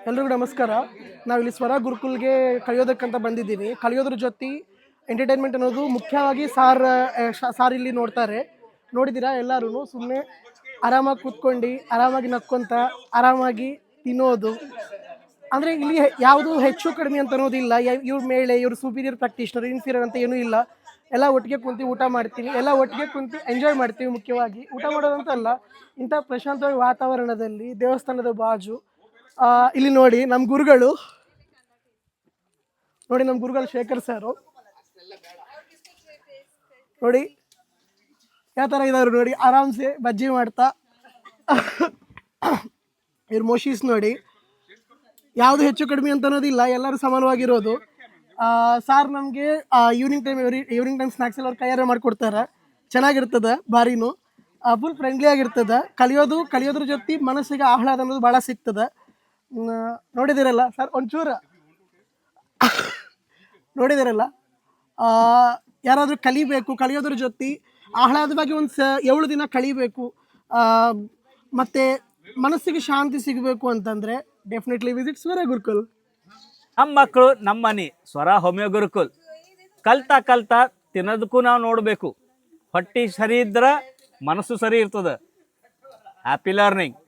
ಎಲ್ರಿಗೂ ನಮಸ್ಕಾರ. ನಾವಿಲ್ಲಿ ಸ್ವರ ಗುರುಕುಲ್ಗೆ ಕಲಿಯೋದಕ್ಕಂತ ಬಂದಿದ್ದೀವಿ. ಕಲಿಯೋದ್ರ ಜೊತೆ ಎಂಟರ್ಟೈನ್ಮೆಂಟ್ ಅನ್ನೋದು ಮುಖ್ಯವಾಗಿ ಸಾರ್ ಇಲ್ಲಿ ನೋಡ್ತಾರೆ. ನೋಡಿದ್ದೀರಾ ಎಲ್ಲರೂ ಸುಮ್ಮನೆ ಆರಾಮಾಗಿ ಕೂತ್ಕೊಂಡು ಆರಾಮಾಗಿ ನಕ್ಕೊಂತ ಆರಾಮಾಗಿ ತಿನ್ನೋದು. ಅಂದರೆ ಇಲ್ಲಿ ಯಾವುದು ಹೆಚ್ಚು ಕಡಿಮೆ ಅಂತ ಅನ್ನೋದಿಲ್ಲ. ಇವ್ರ ಮೇಲೆ ಇವ್ರು ಸುಪೀರಿಯರ್ ಪ್ರಾಕ್ಟೀಷನರ್ ಇನ್ಫೀರಿಯರ್ ಅಂತ ಏನೂ ಇಲ್ಲ. ಎಲ್ಲ ಒಟ್ಟಿಗೆ ಕುಂತು ಊಟ ಮಾಡ್ತೀವಿ, ಎಲ್ಲ ಒಟ್ಟಿಗೆ ಕುಂತು ಎಂಜಾಯ್ ಮಾಡ್ತೀವಿ. ಮುಖ್ಯವಾಗಿ ಊಟ ಮಾಡೋದಂತಲ್ಲ, ಇಂಥ ಪ್ರಶಾಂತವಾಗಿ ವಾತಾವರಣದಲ್ಲಿ ದೇವಸ್ಥಾನದ ಬಾಜು ಇಲ್ಲಿ ನೋಡಿ ನಮ್ಮ ಗುರುಗಳು ಶೇಖರ್ ಸರು ನೋಡಿ ಯಾವ ಥರ ಇದ್ದಾರೆ ನೋಡಿ, ಆರಾಮ್ಸೆ ಬಜ್ಜಿ ಮಾಡ್ತಾ. ಇವ್ರ ಮೋಶೀಸ್ ನೋಡಿ, ಯಾವುದು ಹೆಚ್ಚು ಕಡಿಮೆ ಅಂತ ಅನ್ನೋದಿಲ್ಲ, ಎಲ್ಲರೂ ಸಮಾನವಾಗಿರೋದು. ಸಾರ್ ನಮಗೆ ಈವ್ನಿಂಗ್ ಟೈಮ್ ಸ್ನ್ಯಾಕ್ಸ್ ಎಲ್ಲ ಅವ್ರು ಕೈಯಾರೆ ಮಾಡಿಕೊಡ್ತಾರೆ. ಚೆನ್ನಾಗಿರ್ತದೆ, ಭಾರಿನೂ ಫುಲ್ ಫ್ರೆಂಡ್ಲಿ ಆಗಿರ್ತದೆ. ಕಲಿಯೋದ್ರ ಜೊತೆ ಮನಸ್ಸಿಗೆ ಆಹ್ಲಾದ ಅನ್ನೋದು ಭಾಳ ಸಿಗ್ತದೆ. ನೋಡಿದಿರಲ್ಲ ಸರ್, ಒಂಚೂರು ನೋಡಿದಿರಲ್ಲ. ಯಾರಾದರೂ ಕಲಿಯೋದ್ರ ಜೊತೆ ಆಹ್ಲಾದವಾಗಿ 7 ದಿನ ಕಲಿಬೇಕು, ಮತ್ತು ಮನಸ್ಸಿಗೆ ಶಾಂತಿ ಸಿಗಬೇಕು ಅಂತಂದರೆ ಡೆಫಿನೆಟ್ಲಿ ವಿಸಿಟ್ ಸ್ವರ ಗುರುಕುಲ್. ನಮ್ಮ ಮಕ್ಕಳು ನಮ್ಮ ಮನೆ ಸ್ವರ ಹೋಮಿಯೋ ಗುರುಕುಲ್. ಕಲ್ತಾ ತಿನ್ನೋದಕ್ಕೂ ನಾವು ನೋಡಬೇಕು. ಹೊಟ್ಟೆ ಸರಿ ಇದ್ರೆ ಮನಸ್ಸು ಸರಿ ಇರ್ತದೆ. Happy learning.